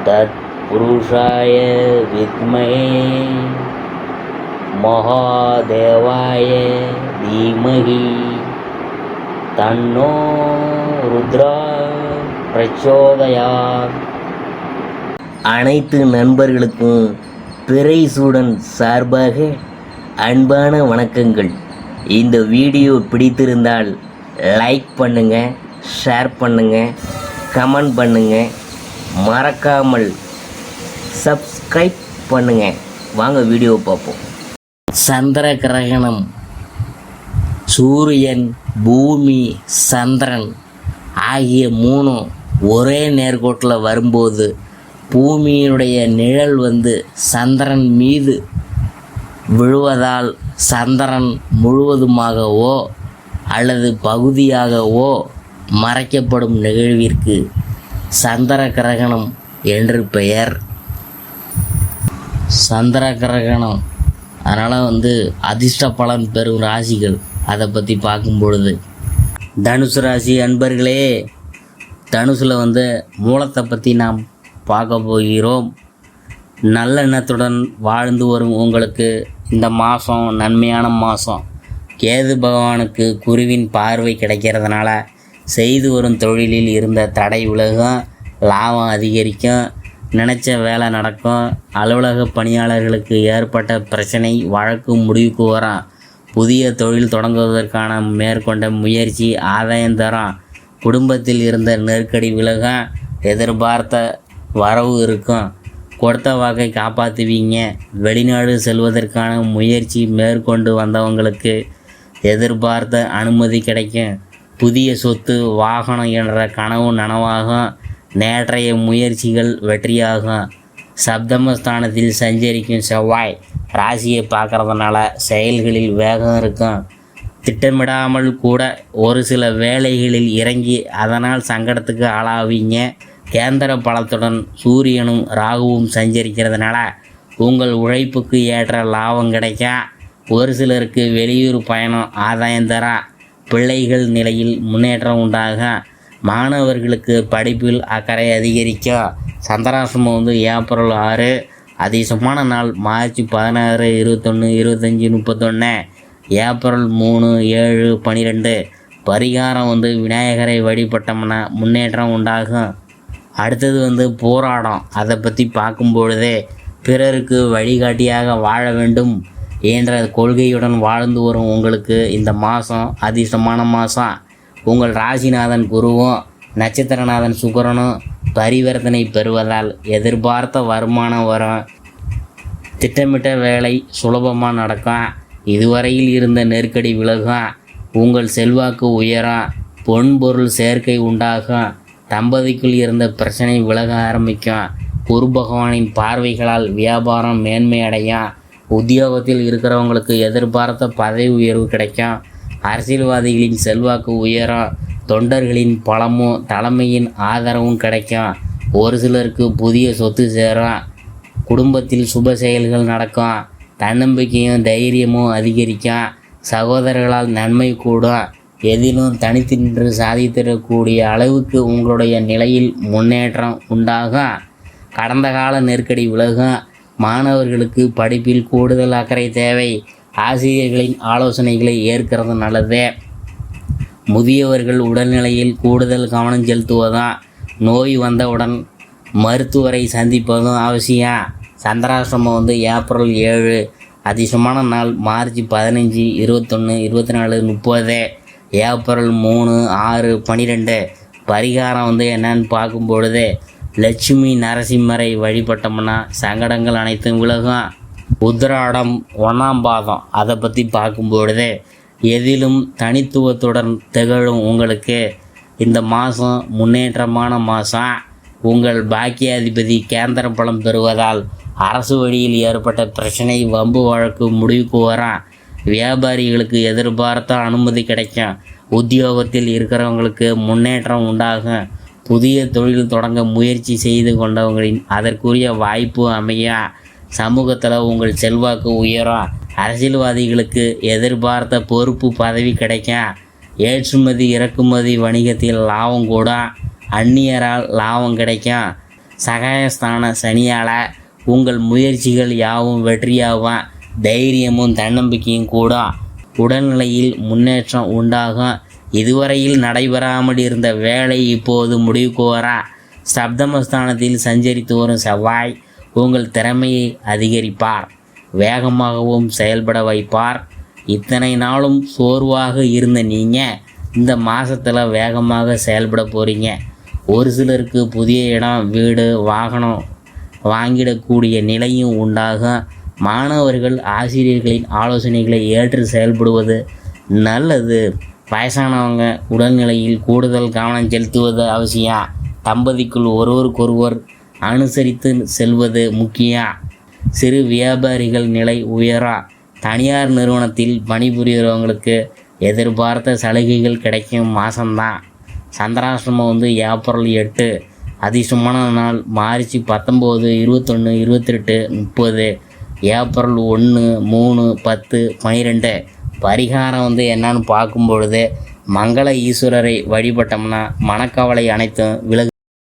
तत्पुरुषाय विद्महे महादेवाय धीमहि तन्नो रुद्रा प्रचोदयात्. அனைத்து நண்பர்களுக்கும் பிறைசூடன் சார்பாக அன்பான வணக்கங்கள். இந்த வீடியோ பிடித்திருந்தால் லைக் பண்ணுங்கள், ஷேர் பண்ணுங்கள், கமெண்ட் பண்ணுங்கள், மறக்காமல் சப்ஸ்கிரைப் பண்ணுங்கள். வாங்க வீடியோ பார்ப்போம். சந்திர கிரகணம். சூரியன், பூமி, சந்திரன் ஆகிய மூணும் ஒரே நேர்கோட்டில் வரும்போது பூமியினுடைய நிழல் சந்திரன் மீது விழுவதால் சந்திரன் முழுவதுமாகவோ அல்லது பகுதியாகவோ மறைக்கப்படும் நிகழ்விற்கு சந்திர கிரகணம் என்று பெயர். சந்திர கிரகணம் அதனால் அதிர்ஷ்ட பலன் பெறும் ராசிகள் அதை பற்றி பார்க்கும் பொழுது, தனுசு ராசி அன்பர்களே, தனுசில் மூலத்தை பற்றி நாம் பார்க்க போகிறோம். நல்லெண்ணத்துடன் வாழ்ந்து வரும் உங்களுக்கு இந்த மாதம் நன்மையான மாதம். கேது பகவானுக்கு குருவின் பார்வை கிடைக்கிறதுனால செய்து வரும் தொழிலில் இருந்த தடை விலகும், லாபம் அதிகரிக்கும், நினச்ச வேலை நடக்கும். அலுவலக பணியாளர்களுக்கு ஏற்பட்ட பிரச்சனை வழக்கு முடிவுக்கு வரும். புதிய தொழில் தொடங்குவதற்கான மேற்கொண்ட முயற்சி ஆதாயம் தரும். குடும்பத்தில் இருந்த நெருக்கடி விலகும், எதிர்பார்த்த வரவு இருக்கும். கொடுத்த வாக்கை காப்பாற்றுவீங்க. வெளிநாடு செல்வதற்கான முயற்சி மேற்கொண்டு வந்தவங்களுக்கு எதிர்பார்த்த அனுமதி கிடைக்கும். புதிய சொத்து, வாகனம் என்ற கனவு நனவாகும். நேற்றைய முயற்சிகள் வெற்றியாகும். சப்தமஸ்தானத்தில் சஞ்சரிக்கும் செவ்வாய் ராசியை பார்க்குறதுனால செயல்களில் வேகம் இருக்கும். திட்டமிடாமல் கூட ஒரு சில வேலைகளில் இறங்கி அதனால் சங்கடத்துக்கு ஆளாவீங்க. கேந்திர பலத்துடன் சூரியனும் ராகுவும் சஞ்சரிக்கிறதுனால உங்கள் உழைப்புக்கு ஏற்ற லாபம் கிடைக்கும். ஒரு சிலருக்கு வெளியூர் பயணம் ஆதாயம் தர. பிள்ளைகள் நிலையில் முன்னேற்றம் உண்டாகும். மாணவர்களுக்கு படிப்பில் அக்கறை அதிகரிக்கும். சந்திராசிரமம் ஏப்ரல் 6, அதிசமான நாள் மார்ச் 16, 21, 25, 31, ஏப்ரல் 3, 7, 12. பரிகாரம் விநாயகரை வழிபட்டோம்னா முன்னேற்றம் உண்டாகும். அடுத்தது போராடம். அதை பற்றி பார்க்கும் பொழுதே, பிறருக்கு வழிகாட்டியாக வாழ வேண்டும் என்ற கொள்கையுடன் வாழ்ந்து வரும் உங்களுக்கு இந்த மாதம் அதிர்ஷ்டமான மாதம். உங்கள் ராசிநாதன் குருவும் நட்சத்திரநாதன் சுக்கிரனும் பரிவர்த்தனை பெறுவதால் எதிர்பார்த்த வருமானம் வரும். திட்டமிட்ட வேலை சுலபமாக நடக்கும். இதுவரையில் இருந்த நெருக்கடி விலகும். உங்கள் செல்வாக்கு உயரும். பொன்பொருள் சேர்க்கை உண்டாகும். தம்பதிக்குள் இருந்த பிரச்சனை விலக ஆரம்பிக்கும். குரு பகவானின் பார்வைகளால் வியாபாரம் மேன்மை அடையும். உத்தியோகத்தில் இருக்கிறவங்களுக்கு எதிர்பார்த்த பதவி உயர்வு கிடைக்கும். அரசியல்வாதிகளின் செல்வாக்கு உயரும். தொண்டர்களின் பலமும் தலைமையின் ஆதரவும் கிடைக்கும். ஒரு சிலருக்கு புதிய சொத்து சேரும். குடும்பத்தில் சுப செயல்கள் நடக்கும். தன்னம்பிக்கையும் தைரியமும் அதிகரிக்கும். சகோதரர்களால் நன்மை கூடும். எதிலும் தனித்து நின்று சாதித்திடக்கூடிய அளவுக்கு உங்களுடைய நிலையில் முன்னேற்றம் உண்டாகும். கடந்த கால நெருக்கடி விலகும். மாணவர்களுக்கு படிப்பில் கூடுதல் அக்கறை தேவை. ஆசிரியர்களின் ஆலோசனைகளை ஏற்கிறது நல்லது. முதியவர்கள் உடல்நிலையில் கூடுதல் கவனம் செலுத்துவதும், நோய் வந்தவுடன் மருத்துவரை சந்திப்பதும் அவசியம். சந்திராசிரமம் ஏப்ரல் 7, அதிசமான நாள் மார்ச் 15, 21, 24, 30, ஏப்ரல் 3, 6, 12. பரிகாரம் என்னன்னு பார்க்கும் பொழுது, லட்சுமி நரசிம்மரை வழிபட்டோம்னா சங்கடங்கள் அனைத்தும் விலகும். உத்திராடம் 1ஆம் பாதம். அதை பற்றி பார்க்கும் பொழுது, எதிலும் தனித்துவத்துடன் திகழும் உங்களுக்கு இந்த மாதம் முன்னேற்றமான மாதம். உங்கள் பாக்கியாதிபதி கேந்திர பலம் பெறுவதால் அரசு வழியில் ஏற்பட்ட பிரச்சனை, வம்பு வழக்கு முடிவுக்கு வரும். வியாபாரிகளுக்கு எதிர்பார்த்த அனுமதி கிடைக்கும். உத்தியோகத்தில் இருக்கிறவங்களுக்கு முன்னேற்றம் உண்டாகும். புதிய தொழில் தொடங்க முயற்சி செய்து கொண்டவங்களின் அதற்குரிய வாய்ப்பு அமையும். சமூகத்தில் உங்கள் செல்வாக்கு உயரும். அரசியல்வாதிகளுக்கு எதிர்பார்த்த பொறுப்பு பதவி கிடைக்கும். ஏற்றுமதி இறக்குமதி வணிகத்தில் லாபம் கூட. அந்நியரால் லாபம் கிடைக்கும். சகாயஸ்தான சனியால் உங்கள் முயற்சிகள் யாவும் வெற்றியாகும். தைரியமும் தன்னம்பிக்கையும் கூட. உடல்நிலையில் முன்னேற்றம் உண்டாகும். இதுவரையில் நடைபெறாமல் இருந்த வேலை இப்போது முடிவுக்கு வர. சப்தமஸ்தானத்தில் சஞ்சரித்து வரும் செவ்வாய் உங்கள் திறமையை அதிகரிப்பார். வேகமாகவும் செயல்பட வைப்பார். இத்தனை நாளும் சோர்வாக இருந்த நீங்கள் இந்த மாதத்தில் வேகமாக செயல்பட போகிறீங்க. ஒரு சிலருக்கு புதிய இடம், வீடு, வாகனம் வாங்கிடக்கூடிய நிலையும் உண்டாகும். மாணவர்கள் ஆசிரியர்களின் ஆலோசனைகளை ஏற்று செயல்படுவது நல்லது. வயசானவங்க உடல்நிலையில் கூடுதல் கவனம் செலுத்துவது அவசியம். தம்பதிக்குள் ஒருவருக்கொருவர் அனுசரித்து செல்வது முக்கியம். சிறு வியாபாரிகள் நிலை உயரா. தனியார் நிறுவனத்தில் பணிபுரிகிறவங்களுக்கு எதிர்பார்த்த சலுகைகள் கிடைக்கும் மாதம்தான். சந்திராஷ்டிரமம் ஏப்ரல் 8. அதிர்ஷ்டமான நாள் மார்ச் 19, 21, 28, 30. ஏப்ரல் 1, 3, 10, 12. பரிகாரம் என்னன்னு பார்க்கும் பொழுது மங்கள ஈஸ்வரரை வழிபட்டோம்னா மனக்கவலை அனைத்தும் விலகு.